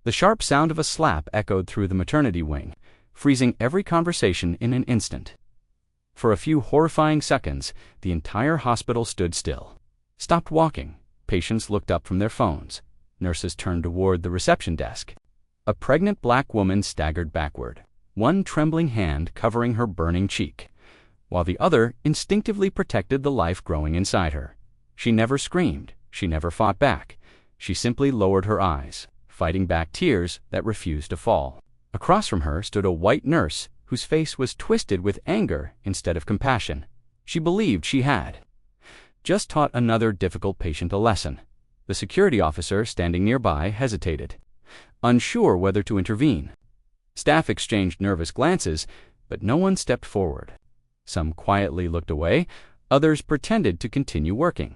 The sharp sound of a slap echoed through the maternity wing, freezing every conversation in an instant. For a few horrifying seconds, the entire hospital stood still. Stopped walking. Patients looked up from their phones. Nurses turned toward the reception desk. A pregnant black woman staggered backward, one trembling hand covering her burning cheek, while the other instinctively protected the life growing inside her. She never screamed. She never fought back. She simply lowered her eyes, fighting back tears that refused to fall. Across from her stood a white nurse whose face was twisted with anger instead of compassion. She believed she had just taught another difficult patient a lesson. The security officer standing nearby hesitated, unsure whether to intervene. Staff exchanged nervous glances, but no one stepped forward. Some quietly looked away, others pretended to continue working.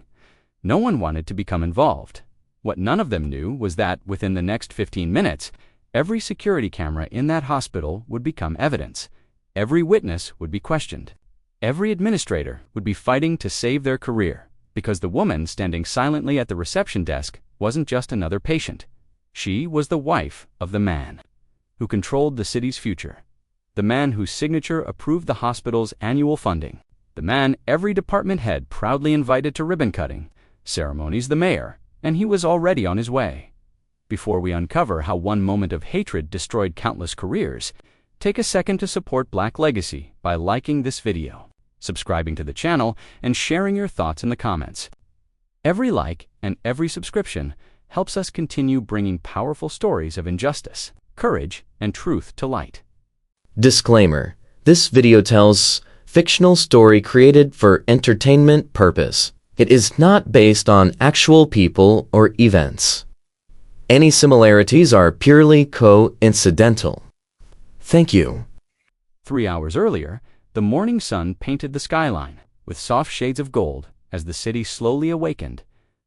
No one wanted to become involved. What none of them knew was that within the next 15 minutes, every security camera in that hospital would become evidence. Every witness would be questioned. Every administrator would be fighting to save their career, because the woman standing silently at the reception desk wasn't just another patient. She was the wife of the man who controlled the city's future, the man whose signature approved the hospital's annual funding, the man every department head proudly invited to ribbon-cutting ceremonies, the mayor, and he was already on his way. Before we uncover how one moment of hatred destroyed countless careers, take a second to support Black Legacy by liking this video, subscribing to the channel, and sharing your thoughts in the comments. Every like and every subscription helps us continue bringing powerful stories of injustice, courage, and truth to light. Disclaimer: this video tells fictional story created for entertainment purpose. It is not based on actual people or events. Any similarities are purely coincidental. Thank you. 3 hours earlier, the morning sun painted the skyline with soft shades of gold as the city slowly awakened.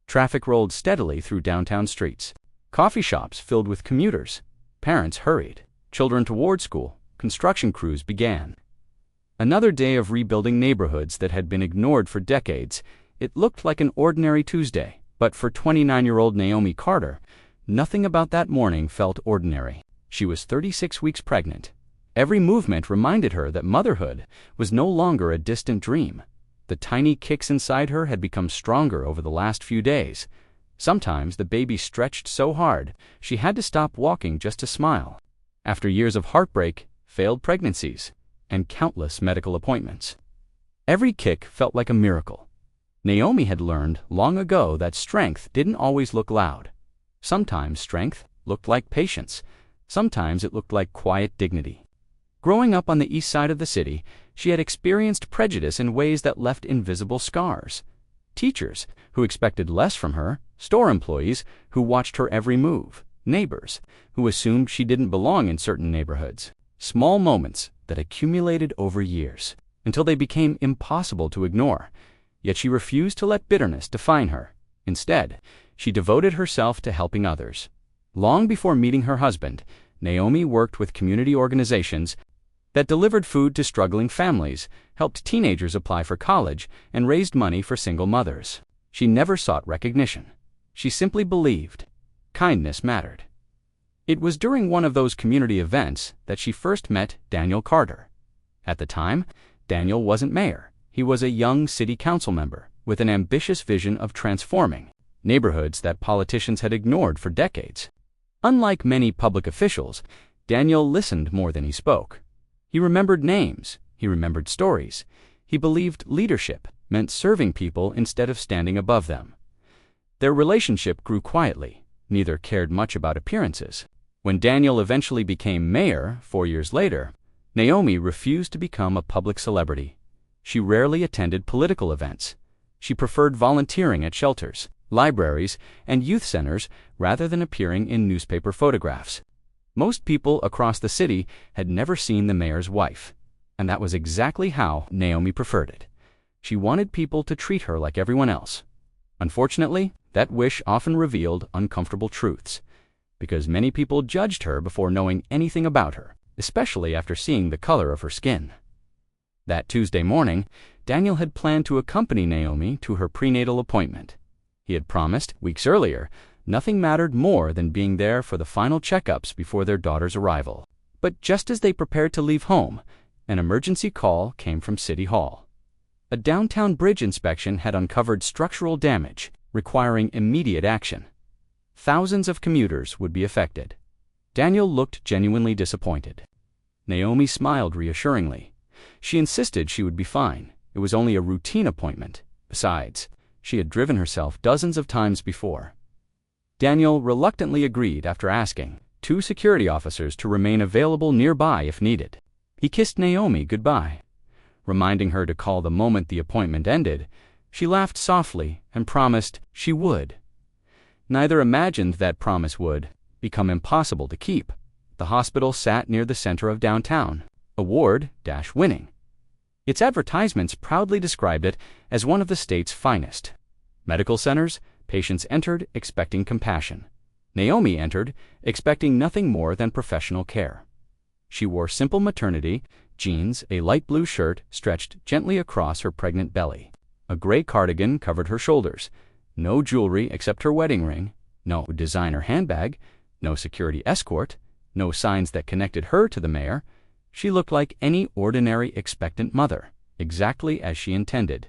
Traffic rolled steadily through downtown streets. Coffee shops filled with commuters. Parents hurried. Children toward school. Construction crews began. Another day of rebuilding neighborhoods that had been ignored for decades. It looked like an ordinary Tuesday, but for 29-year-old Naomi Carter, nothing about that morning felt ordinary. She was 36 weeks pregnant. Every movement reminded her that motherhood was no longer a distant dream. The tiny kicks inside her had become stronger over the last few days. Sometimes the baby stretched so hard she had to stop walking just to smile. After years of heartbreak, failed pregnancies, and countless medical appointments, every kick felt like a miracle. Naomi had learned long ago that strength didn't always look loud. Sometimes strength looked like patience. Sometimes it looked like quiet dignity. Growing up on the east side of the city, she had experienced prejudice in ways that left invisible scars. Teachers who expected less from her, store employees who watched her every move, neighbors who assumed she didn't belong in certain neighborhoods. Small moments that accumulated over years until they became impossible to ignore. Yet she refused to let bitterness define her. Instead, she devoted herself to helping others. Long before meeting her husband, Naomi worked with community organizations that delivered food to struggling families, helped teenagers apply for college, and raised money for single mothers. She never sought recognition. She simply believed kindness mattered. It was during one of those community events that she first met Daniel Carter. At the time, Daniel wasn't mayor. He was a young city council member with an ambitious vision of transforming neighborhoods that politicians had ignored for decades. Unlike many public officials, Daniel listened more than he spoke. He remembered names. He remembered stories. He believed leadership meant serving people instead of standing above them. Their relationship grew quietly. Neither cared much about appearances. When Daniel eventually became mayor 4 years later, Naomi refused to become a public celebrity. She rarely attended political events. She preferred volunteering at shelters, libraries, and youth centers rather than appearing in newspaper photographs. Most people across the city had never seen the mayor's wife, and that was exactly how Naomi preferred it. She wanted people to treat her like everyone else. Unfortunately, that wish often revealed uncomfortable truths, because many people judged her before knowing anything about her, especially after seeing the color of her skin. That Tuesday morning, Daniel had planned to accompany Naomi to her prenatal appointment. He had promised, weeks earlier, Nothing mattered more than being there for the final checkups before their daughter's arrival. But just as they prepared to leave home, an emergency call came from City Hall. A downtown bridge inspection had uncovered structural damage, requiring immediate action. Thousands of commuters would be affected. Daniel looked genuinely disappointed. Naomi smiled reassuringly. She insisted she would be fine. It was only a routine appointment. Besides, she had driven herself dozens of times before. Daniel reluctantly agreed after asking 2 security officers to remain available nearby if needed. He kissed Naomi goodbye. Reminding her to call the moment the appointment ended, she laughed softly and promised she would. Neither imagined that promise would become impossible to keep. The hospital sat near the center of downtown, award-winning. Its advertisements proudly described it as one of the state's finest. Medical centers, patients entered expecting compassion. Naomi entered expecting nothing more than professional care. She wore simple maternity jeans, a light blue shirt stretched gently across her pregnant belly. A gray cardigan covered her shoulders. No jewelry except her wedding ring, no designer handbag, no security escort, no signs that connected her to the mayor. She looked like any ordinary expectant mother, exactly as she intended.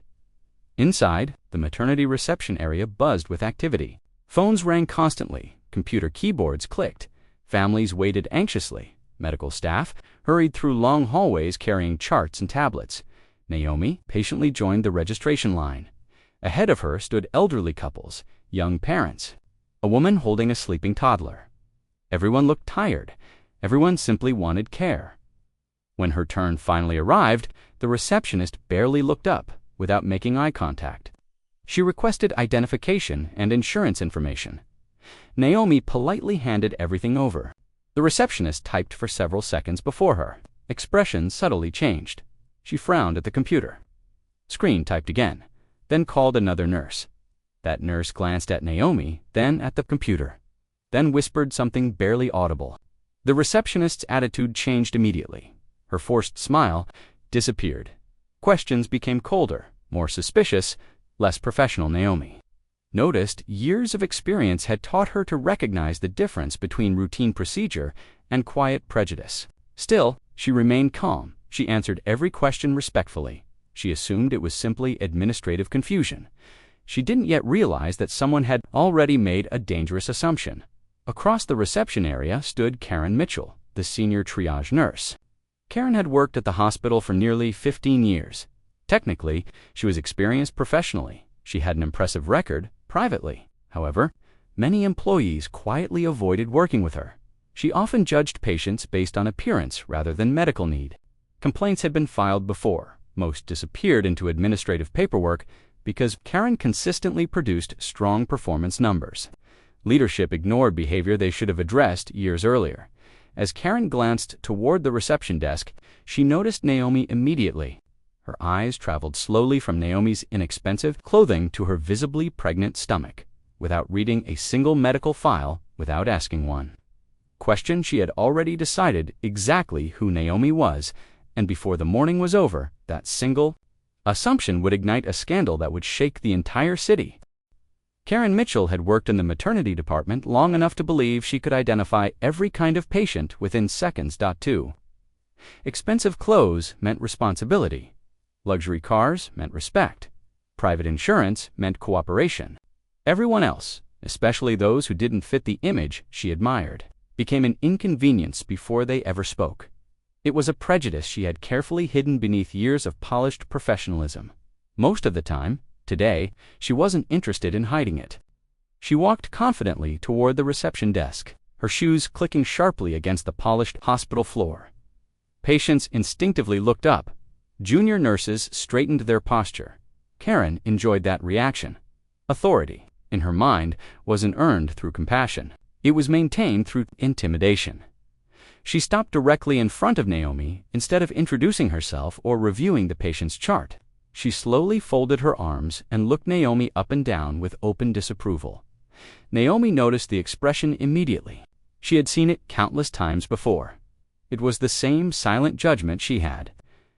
Inside, the maternity reception area buzzed with activity. Phones rang constantly, computer keyboards clicked, families waited anxiously, medical staff hurried through long hallways carrying charts and tablets. Naomi patiently joined the registration line. Ahead of her stood elderly couples, young parents, a woman holding a sleeping toddler. Everyone looked tired. Everyone simply wanted care. When her turn finally arrived, the receptionist barely looked up without making eye contact. She requested identification and insurance information. Naomi politely handed everything over. The receptionist typed for several seconds before her. Expression subtly changed. She frowned at the computer. Screen typed again, then called another nurse. That nurse glanced at Naomi, then at the computer, then whispered something barely audible. The receptionist's attitude changed immediately. Her forced smile disappeared. Questions became colder, more suspicious, less professional. Naomi noticed years of experience had taught her to recognize the difference between routine procedure and quiet prejudice. Still, she remained calm. She answered every question respectfully. She assumed it was simply administrative confusion. She didn't yet realize that someone had already made a dangerous assumption. Across the reception area stood Karen Mitchell, the senior triage nurse. Karen had worked at the hospital for nearly 15 years. Technically, she was experienced professionally. She had an impressive record privately. However, many employees quietly avoided working with her. She often judged patients based on appearance rather than medical need. Complaints had been filed before. Most disappeared into administrative paperwork because Karen consistently produced strong performance numbers. Leadership ignored behavior they should have addressed years earlier. As Karen glanced toward the reception desk, she noticed Naomi immediately. Her eyes traveled slowly from Naomi's inexpensive clothing to her visibly pregnant stomach, without reading a single medical file, without asking one. Question: she had already decided exactly who Naomi was, and before the morning was over, that single assumption would ignite a scandal that would shake the entire city. Karen Mitchell had worked in the maternity department long enough to believe she could identify every kind of patient within seconds. 2. Expensive clothes meant responsibility. Luxury cars meant respect. Private insurance meant cooperation. Everyone else, especially those who didn't fit the image she admired, became an inconvenience before they ever spoke. It was a prejudice she had carefully hidden beneath years of polished professionalism. Most of the time, today, she wasn't interested in hiding it. She walked confidently toward the reception desk, her shoes clicking sharply against the polished hospital floor. Patients instinctively looked up. Junior nurses straightened their posture. Karen enjoyed that reaction. Authority, in her mind, wasn't earned through compassion. It was maintained through intimidation. She stopped directly in front of Naomi instead of introducing herself or reviewing the patient's chart. She slowly folded her arms and looked Naomi up and down with open disapproval. Naomi noticed the expression immediately. She had seen it countless times before. It was the same silent judgment she had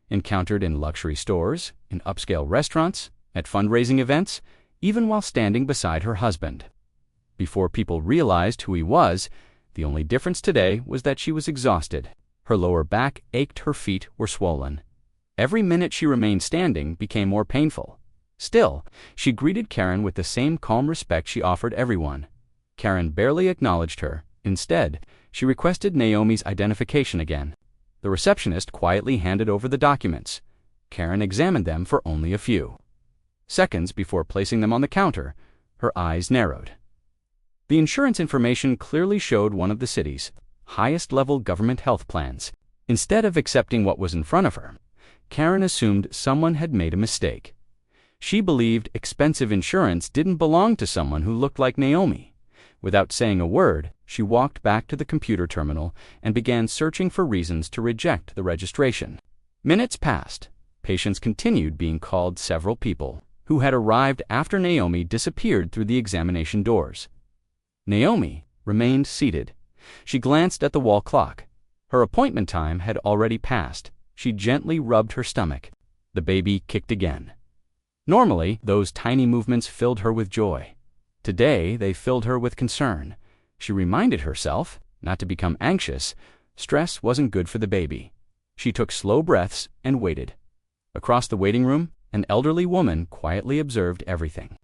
encountered in luxury stores, in upscale restaurants, at fundraising events, even while standing beside her husband. Before people realized who he was, the only difference today was that she was exhausted. Her lower back ached, her feet were swollen. Every minute she remained standing became more painful. Still, she greeted Karen with the same calm respect she offered everyone. Karen barely acknowledged her. Instead, she requested Naomi's identification again. The receptionist quietly handed over the documents. Karen examined them for only a few seconds before placing them on the counter. Her eyes narrowed. The insurance information clearly showed one of the city's highest-level government health plans. Instead of accepting what was in front of her, Karen assumed someone had made a mistake. She believed expensive insurance didn't belong to someone who looked like Naomi. Without saying a word, she walked back to the computer terminal and began searching for reasons to reject the registration. Minutes passed. Patients continued being called. Several people who had arrived after Naomi disappeared through the examination doors. Naomi remained seated. She glanced at the wall clock. Her appointment time had already passed. She gently rubbed her stomach. The baby kicked again. Normally, those tiny movements filled her with joy. Today, they filled her with concern. She reminded herself not to become anxious. Stress wasn't good for the baby. She took slow breaths and waited. Across the waiting room, an elderly woman quietly observed everything.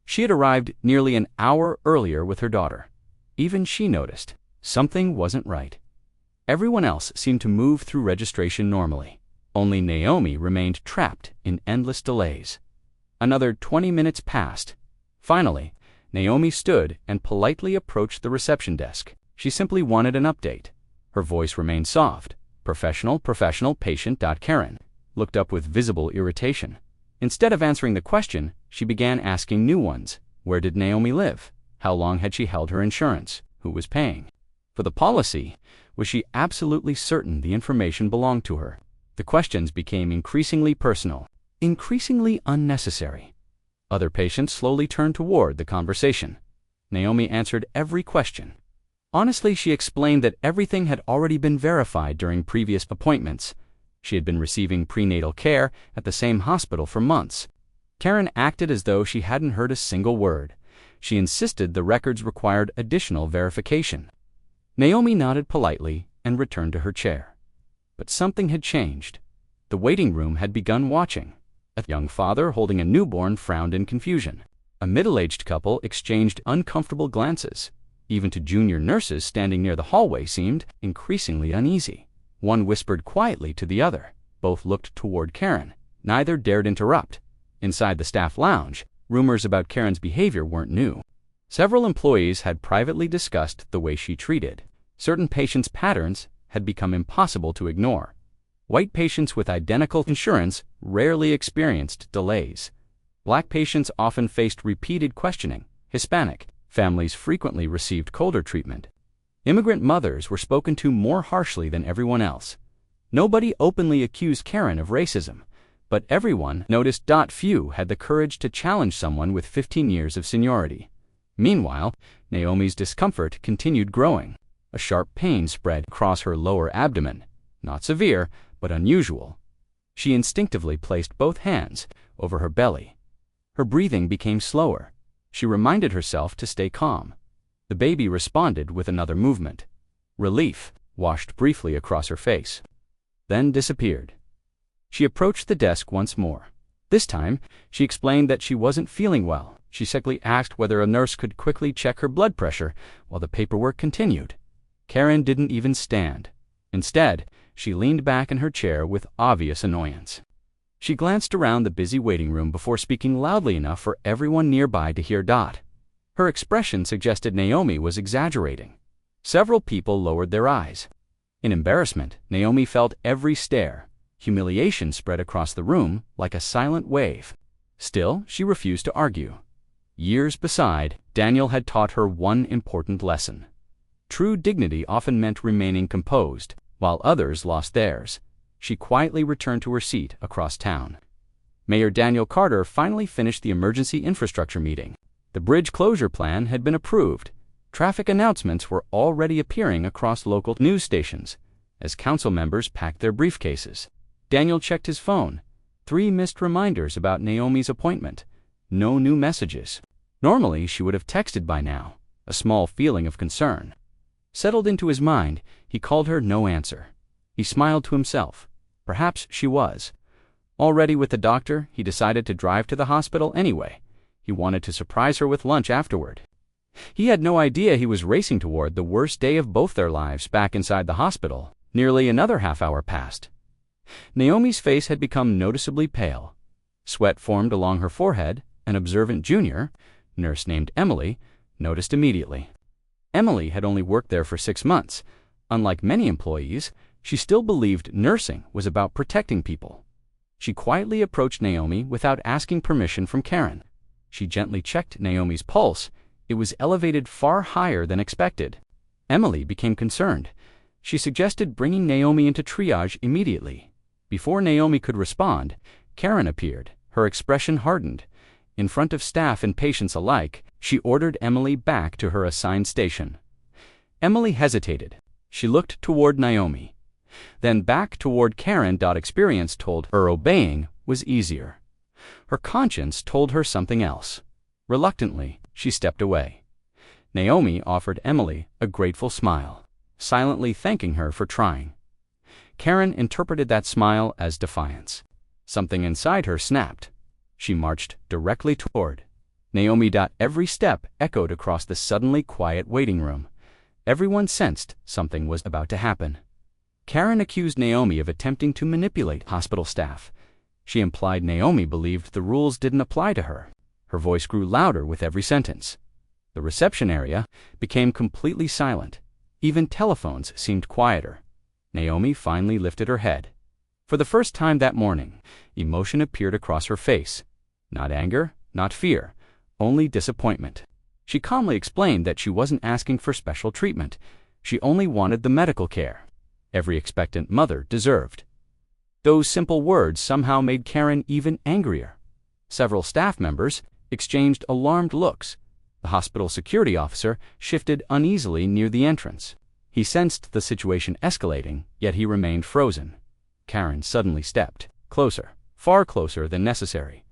She had arrived nearly an hour earlier with her daughter. Even she noticed something wasn't right. Everyone else seemed to move through registration normally. Only Naomi remained trapped in endless delays. Another 20 minutes passed. Finally, Naomi stood and politely approached the reception desk. She simply wanted an update. Her voice remained soft. Professional, patient. Karen looked up with visible irritation. Instead of answering the question, she began asking new ones. Where did Naomi live? How long had she held her insurance? Who was paying for the policy? Was she absolutely certain the information belonged to her? The questions became increasingly personal, increasingly unnecessary. Other patients slowly turned toward the conversation. Naomi answered every question. Honestly, she explained that everything had already been verified during previous appointments. She had been receiving prenatal care at the same hospital for months. Karen acted as though she hadn't heard a single word. She insisted the records required additional verification. Naomi nodded politely and returned to her chair. But something had changed. The waiting room had begun watching. A young father holding a newborn frowned in confusion. A middle-aged couple exchanged uncomfortable glances. Even two junior nurses standing near the hallway seemed increasingly uneasy. One whispered quietly to the other. Both looked toward Karen. Neither dared interrupt. Inside the staff lounge, rumors about Karen's behavior weren't new. Several employees had privately discussed the way she treated. Certain patients' patterns had become impossible to ignore. White patients with identical insurance rarely experienced delays. Black patients often faced repeated questioning. Hispanic families frequently received colder treatment. Immigrant mothers were spoken to more harshly than everyone else. Nobody openly accused Karen of racism, but everyone noticed. Few had the courage to challenge someone with 15 years of seniority. Meanwhile, Naomi's discomfort continued growing. A sharp pain spread across her lower abdomen. Not severe, but unusual. She instinctively placed both hands over her belly. Her breathing became slower. She reminded herself to stay calm. The baby responded with another movement. Relief washed briefly across her face, then disappeared. She approached the desk once more. This time, she explained that she wasn't feeling well. She simply asked whether a nurse could quickly check her blood pressure while the paperwork continued. Karen didn't even stand. Instead, she leaned back in her chair with obvious annoyance. She glanced around the busy waiting room before speaking loudly enough for everyone nearby to hear. Her expression suggested Naomi was exaggerating. Several people lowered their eyes. In embarrassment, Naomi felt every stare. Humiliation spread across the room like a silent wave. Still, she refused to argue. Years beside, Daniel had taught her one important lesson. True dignity often meant remaining composed, while others lost theirs. She quietly returned to her seat across town. Mayor Daniel Carter finally finished the emergency infrastructure meeting. The bridge closure plan had been approved. Traffic announcements were already appearing across local news stations. As council members packed their briefcases, Daniel checked his phone. 3 missed reminders about Naomi's appointment. No new messages. Normally, she would have texted by now. A small feeling of concern settled into his mind. He called her no answer. He smiled to himself. Perhaps she was. Already with the doctor, he decided to drive to the hospital anyway. He wanted to surprise her with lunch afterward. He had no idea he was racing toward the worst day of both their lives back inside the hospital. Nearly another half hour passed. Naomi's face had become noticeably pale. Sweat formed along her forehead. An observant junior, nurse named Emily, noticed immediately. Emily had only worked there for 6 months. Unlike many employees, she still believed nursing was about protecting people. She quietly approached Naomi without asking permission from Karen. She gently checked Naomi's pulse. It was elevated far higher than expected. Emily became concerned. She suggested bringing Naomi into triage immediately. Before Naomi could respond, Karen appeared. Her expression hardened. In front of staff and patients alike, she ordered Emily back to her assigned station. Emily hesitated. She looked toward Naomi, then back toward Karen. Experience told her obeying was easier. Her conscience told her something else. Reluctantly, she stepped away. Naomi offered Emily a grateful smile, silently thanking her for trying. Karen interpreted that smile as defiance. Something inside her snapped. She marched directly toward Naomi. Every step echoed across the suddenly quiet waiting room. Everyone sensed something was about to happen. Karen accused Naomi of attempting to manipulate hospital staff. She implied Naomi believed the rules didn't apply to her. Her voice grew louder with every sentence. The reception area became completely silent. Even telephones seemed quieter. Naomi finally lifted her head. For the first time that morning, emotion appeared across her face. Not anger, not fear, only disappointment. She calmly explained that she wasn't asking for special treatment. She only wanted the medical care every expectant mother deserved. Those simple words somehow made Karen even angrier. Several staff members exchanged alarmed looks. The hospital security officer shifted uneasily near the entrance. He sensed the situation escalating, yet he remained frozen. Karen suddenly stepped closer, far closer than necessary.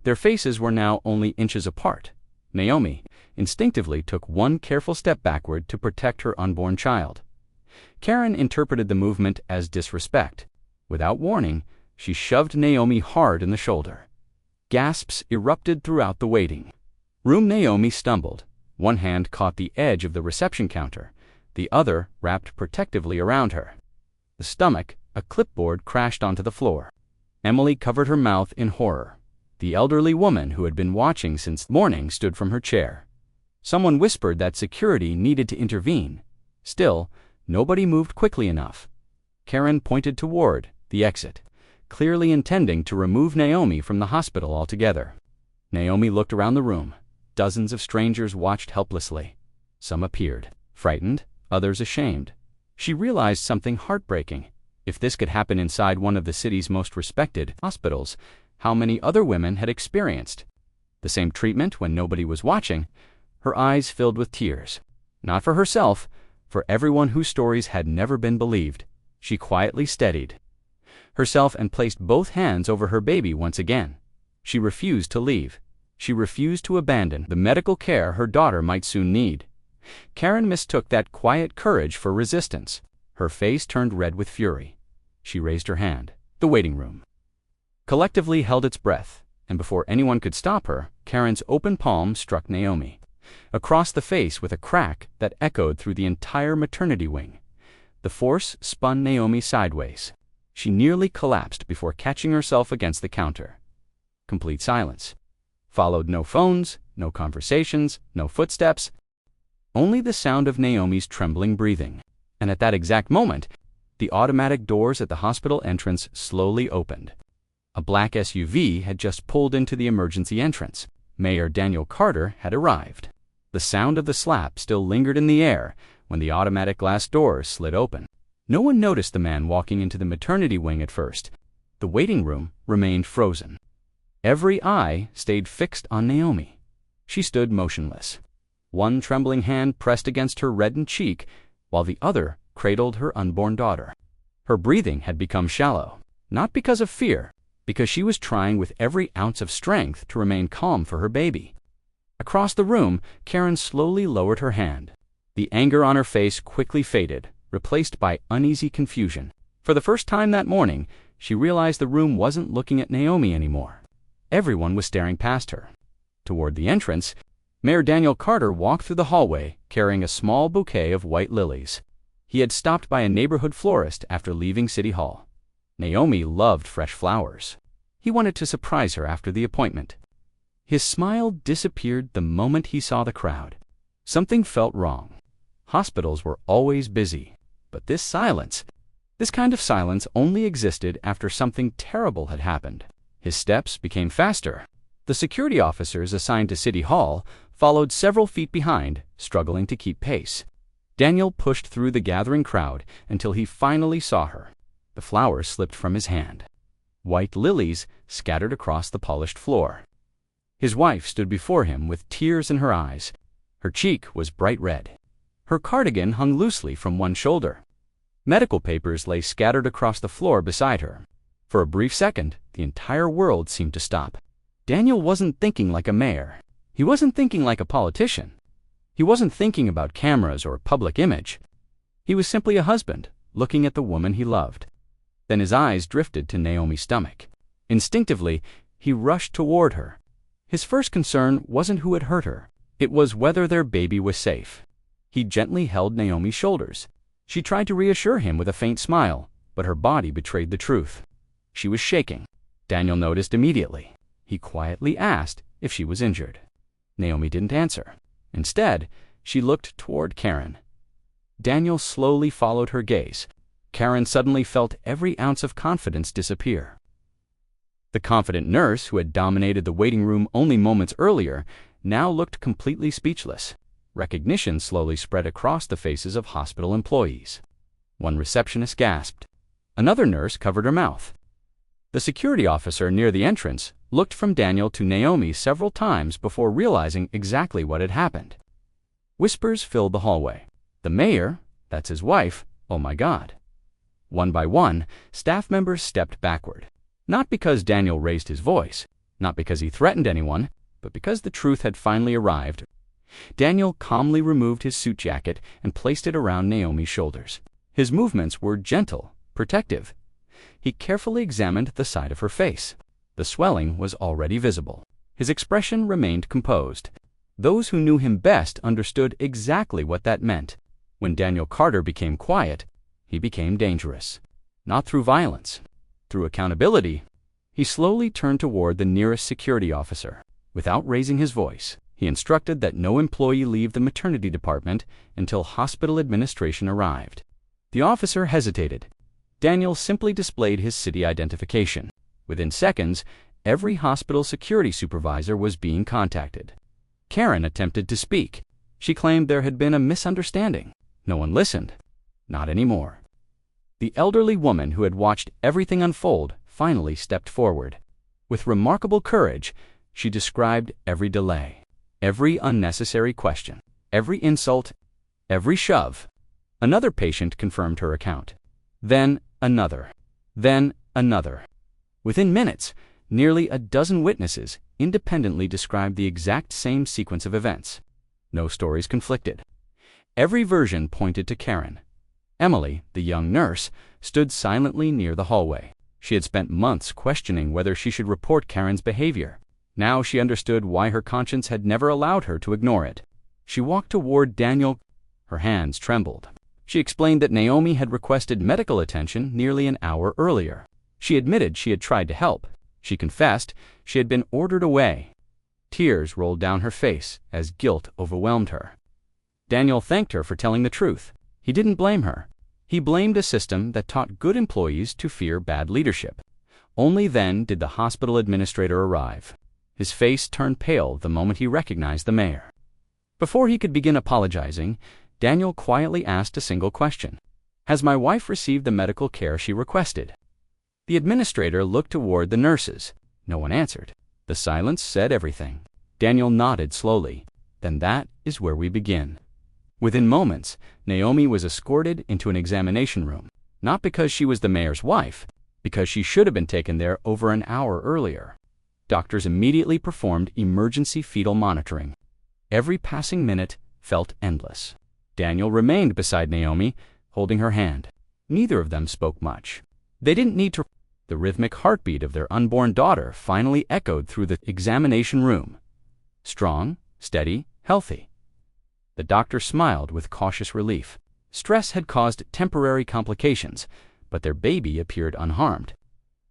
Their faces were now only inches apart. Naomi instinctively took one careful step backward to protect her unborn child. Karen interpreted the movement as disrespect. Without warning, she shoved Naomi hard in the shoulder. Gasps erupted throughout the waiting room. Naomi stumbled. One hand caught the edge of the reception counter, the other wrapped protectively around her. The stomach, a clipboard, crashed onto the floor. Emily covered her mouth in horror. The elderly woman who had been watching since morning stood from her chair. Someone whispered that security needed to intervene. Still, nobody moved quickly enough. Karen pointed toward the exit, clearly intending to remove Naomi from the hospital altogether. Naomi looked around the room. Dozens of strangers watched helplessly. Some appeared frightened, others ashamed. She realized something heartbreaking. If this could happen inside one of the city's most respected hospitals, how many other women had experienced the same treatment when nobody was watching? Her eyes filled with tears. Not for herself, for everyone whose stories had never been believed. She quietly steadied herself and placed both hands over her baby once again. She refused to leave. She refused to abandon the medical care her daughter might soon need. Karen mistook that quiet courage for resistance. Her face turned red with fury. She raised her hand. The waiting room collectively held its breath, and before anyone could stop her, Karen's open palm struck Naomi across the face with a crack that echoed through the entire maternity wing. The force spun Naomi sideways. She nearly collapsed before catching herself against the counter. Complete silence. Followed no phones, no conversations, no footsteps, only the sound of Naomi's trembling breathing. And at that exact moment, the automatic doors at the hospital entrance slowly opened. A black SUV had just pulled into the emergency entrance. Mayor Daniel Carter had arrived. The sound of the slap still lingered in the air when the automatic glass doors slid open. No one noticed the man walking into the maternity wing at first. The waiting room remained frozen. Every eye stayed fixed on Naomi. She stood motionless. One trembling hand pressed against her reddened cheek, while the other cradled her unborn daughter. Her breathing had become shallow, not because of fear, because she was trying with every ounce of strength to remain calm for her baby. Across the room, Karen slowly lowered her hand. The anger on her face quickly faded, replaced by uneasy confusion. For the first time that morning, she realized the room wasn't looking at Naomi anymore. Everyone was staring past her. Toward the entrance, Mayor Daniel Carter walked through the hallway carrying a small bouquet of white lilies. He had stopped by a neighborhood florist after leaving City Hall. Naomi loved fresh flowers. He wanted to surprise her after the appointment. His smile disappeared the moment he saw the crowd. Something felt wrong. Hospitals were always busy, but this kind of silence only existed after something terrible had happened. His steps became faster. The security officers assigned to City Hall followed several feet behind, struggling to keep pace. Daniel pushed through the gathering crowd until he finally saw her. The flowers slipped from his hand. White lilies scattered across the polished floor. His wife stood before him with tears in her eyes. Her cheek was bright red. Her cardigan hung loosely from one shoulder. Medical papers lay scattered across the floor beside her. For a brief second, the entire world seemed to stop. Daniel wasn't thinking like a mayor. He wasn't thinking like a politician. He wasn't thinking about cameras or public image. He was simply a husband, looking at the woman he loved. Then his eyes drifted to Naomi's stomach. Instinctively, he rushed toward her. His first concern wasn't who had hurt her. It was whether their baby was safe. He gently held Naomi's shoulders. She tried to reassure him with a faint smile, but her body betrayed the truth. She was shaking. Daniel noticed immediately. He quietly asked if she was injured. Naomi didn't answer. Instead, she looked toward Karen. Daniel slowly followed her gaze. Karen suddenly felt every ounce of confidence disappear. The confident nurse who had dominated the waiting room only moments earlier now looked completely speechless. Recognition slowly spread across the faces of hospital employees. One receptionist gasped. Another nurse covered her mouth. The security officer near the entrance looked from Daniel to Naomi several times before realizing exactly what had happened. Whispers filled the hallway. The mayor, that's his wife, oh my God. One by one, staff members stepped backward. Not because Daniel raised his voice, not because he threatened anyone, but because the truth had finally arrived. Daniel calmly removed his suit jacket and placed it around Naomi's shoulders. His movements were gentle, protective. He carefully examined the side of her face. The swelling was already visible. His expression remained composed. Those who knew him best understood exactly what that meant. When Daniel Carter became quiet, he became dangerous. Not through violence, through accountability. He slowly turned toward the nearest security officer. Without raising his voice, he instructed that no employee leave the maternity department until hospital administration arrived. The officer hesitated. Daniel simply displayed his city identification. Within seconds, every hospital security supervisor was being contacted. Karen attempted to speak. She claimed there had been a misunderstanding. No one listened. Not anymore. The elderly woman who had watched everything unfold finally stepped forward. With remarkable courage, she described every delay, every unnecessary question, every insult, every shove. Another patient confirmed her account. Then another. Then another. Within minutes, nearly a dozen witnesses independently described the exact same sequence of events. No stories conflicted. Every version pointed to Karen. Emily, the young nurse, stood silently near the hallway. She had spent months questioning whether she should report Karen's behavior. Now she understood why her conscience had never allowed her to ignore it. She walked toward Daniel. Her hands trembled. She explained that Naomi had requested medical attention nearly an hour earlier. She admitted she had tried to help. She confessed she had been ordered away. Tears rolled down her face as guilt overwhelmed her. Daniel thanked her for telling the truth. He didn't blame her. He blamed a system that taught good employees to fear bad leadership. Only then did the hospital administrator arrive. His face turned pale the moment he recognized the mayor. Before he could begin apologizing, Daniel quietly asked a single question. "Has my wife received the medical care she requested?" The administrator looked toward the nurses. No one answered. The silence said everything. Daniel nodded slowly. "Then that is where we begin." Within moments, Naomi was escorted into an examination room, not because she was the mayor's wife, because she should have been taken there over an hour earlier. Doctors immediately performed emergency fetal monitoring. Every passing minute felt endless. Daniel remained beside Naomi, holding her hand. Neither of them spoke much. They didn't need to. The rhythmic heartbeat of their unborn daughter finally echoed through the examination room. Strong, steady, healthy. The doctor smiled with cautious relief. Stress had caused temporary complications, but their baby appeared unharmed.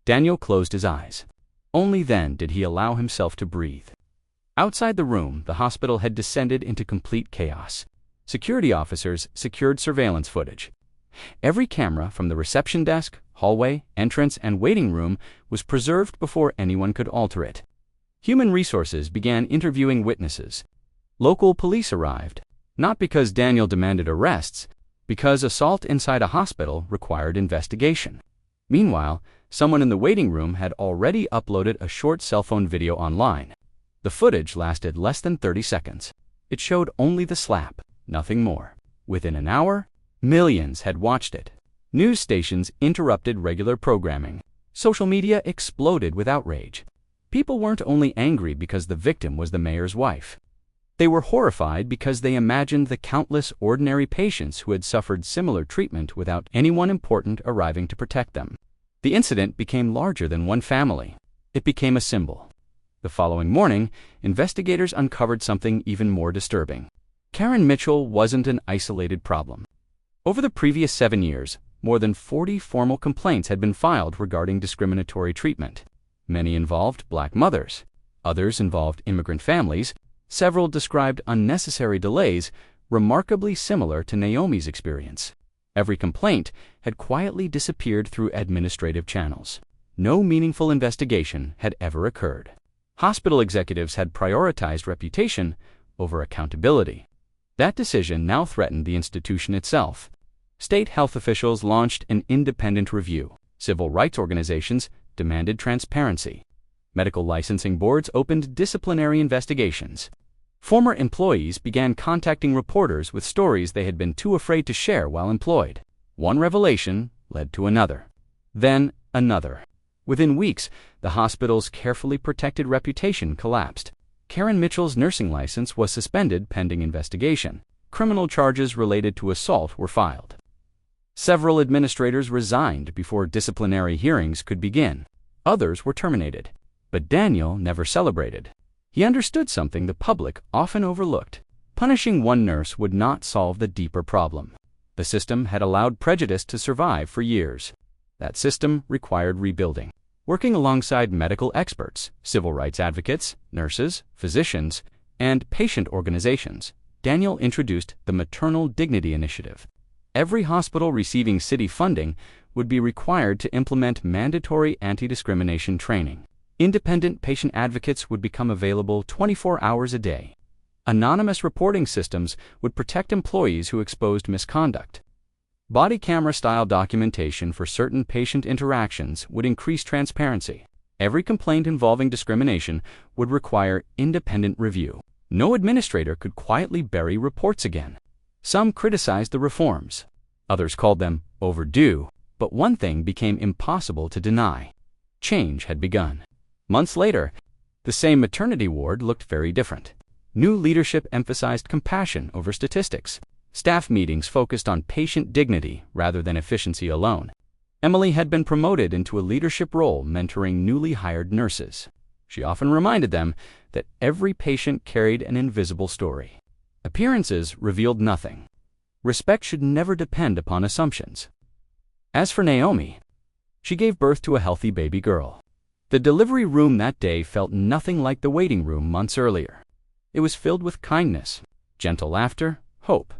Daniel closed his eyes. Only then did he allow himself to breathe. Outside the room, the hospital had descended into complete chaos. Security officers secured surveillance footage. Every camera from the reception desk, hallway, entrance, and waiting room was preserved before anyone could alter it. Human Resources began interviewing witnesses. Local police arrived, not because Daniel demanded arrests, because assault inside a hospital required investigation. Meanwhile, someone in the waiting room had already uploaded a short cell phone video online. The footage lasted less than 30 seconds. It showed only the slap, nothing more. Within an hour, millions had watched it. News stations interrupted regular programming. Social media exploded with outrage. People weren't only angry because the victim was the mayor's wife. They were horrified because they imagined the countless ordinary patients who had suffered similar treatment without anyone important arriving to protect them. The incident became larger than one family. It became a symbol. The following morning, investigators uncovered something even more disturbing. Karen Mitchell wasn't an isolated problem. Over the previous 7 years, more than 40 formal complaints had been filed regarding discriminatory treatment. Many involved Black mothers. Others involved immigrant families. Several described unnecessary delays, remarkably similar to Naomi's experience. Every complaint had quietly disappeared through administrative channels. No meaningful investigation had ever occurred. Hospital executives had prioritized reputation over accountability. That decision now threatened the institution itself. State health officials launched an independent review. Civil rights organizations demanded transparency. Medical licensing boards opened disciplinary investigations. Former employees began contacting reporters with stories they had been too afraid to share while employed. One revelation led to another. Then another. Within weeks, the hospital's carefully protected reputation collapsed. Karen Mitchell's nursing license was suspended pending investigation. Criminal charges related to assault were filed. Several administrators resigned before disciplinary hearings could begin. Others were terminated. But Daniel never celebrated. He understood something the public often overlooked. Punishing one nurse would not solve the deeper problem. The system had allowed prejudice to survive for years. That system required rebuilding. Working alongside medical experts, civil rights advocates, nurses, physicians, and patient organizations, Daniel introduced the Maternal Dignity Initiative. Every hospital receiving city funding would be required to implement mandatory anti-discrimination training. Independent patient advocates would become available 24 hours a day. Anonymous reporting systems would protect employees who exposed misconduct. Body camera-style documentation for certain patient interactions would increase transparency. Every complaint involving discrimination would require independent review. No administrator could quietly bury reports again. Some criticized the reforms. Others called them overdue. But one thing became impossible to deny. Change had begun. Months later, the same maternity ward looked very different. New leadership emphasized compassion over statistics. Staff meetings focused on patient dignity rather than efficiency alone. Emily had been promoted into a leadership role mentoring newly hired nurses. She often reminded them that every patient carried an invisible story. Appearances revealed nothing. Respect should never depend upon assumptions. As for Naomi, she gave birth to a healthy baby girl. The delivery room that day felt nothing like the waiting room months earlier. It was filled with kindness, gentle laughter, hope.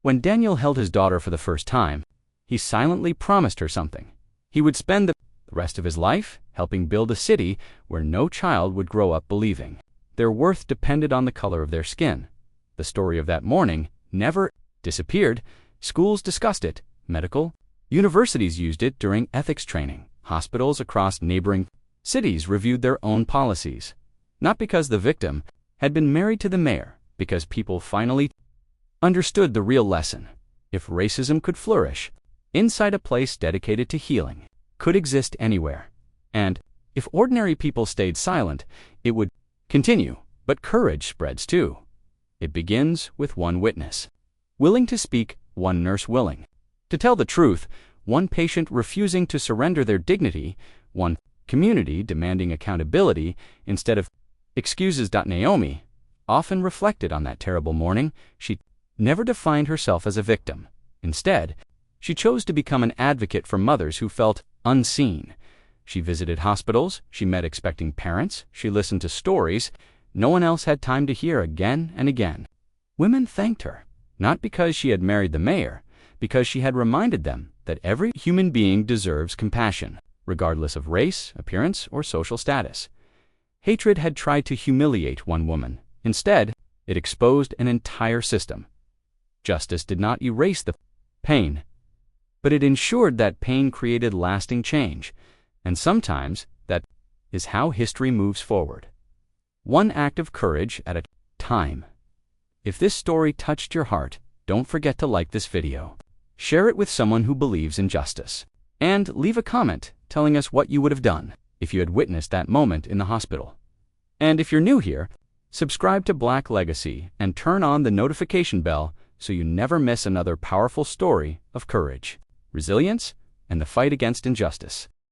When Daniel held his daughter for the first time, he silently promised her something. He would spend the rest of his life helping build a city where no child would grow up believing their worth depended on the color of their skin. The story of that morning never disappeared. Schools discussed it, medical universities used it during ethics training. Hospitals across neighboring cities reviewed their own policies. Not because the victim had been married to the mayor, because people finally understood the real lesson. If racism could flourish inside a place dedicated to healing, could exist anywhere. And if ordinary people stayed silent, it would continue But courage spreads too. It begins with one witness willing to speak, one nurse willing to tell the truth, one patient refusing to surrender their dignity, one community demanding accountability instead of excuses. Naomi often reflected on that terrible morning. She never defined herself as a victim. Instead, she chose to become an advocate for mothers who felt unseen. She visited hospitals, she met expecting parents, she listened to stories no one else had time to hear again and again. Women thanked her, not because she had married the mayor, because she had reminded them that every human being deserves compassion, regardless of race, appearance, or social status. Hatred had tried to humiliate one woman. Instead, it exposed an entire system. Justice did not erase the pain, but it ensured that pain created lasting change, and sometimes that is how history moves forward. One act of courage at a time. If this story touched your heart, don't forget to like this video. Share it with someone who believes in justice. And leave a comment telling us what you would have done if you had witnessed that moment in the hospital. And if you're new here, subscribe to Black Legacy and turn on the notification bell so you never miss another powerful story of courage, resilience, and the fight against injustice.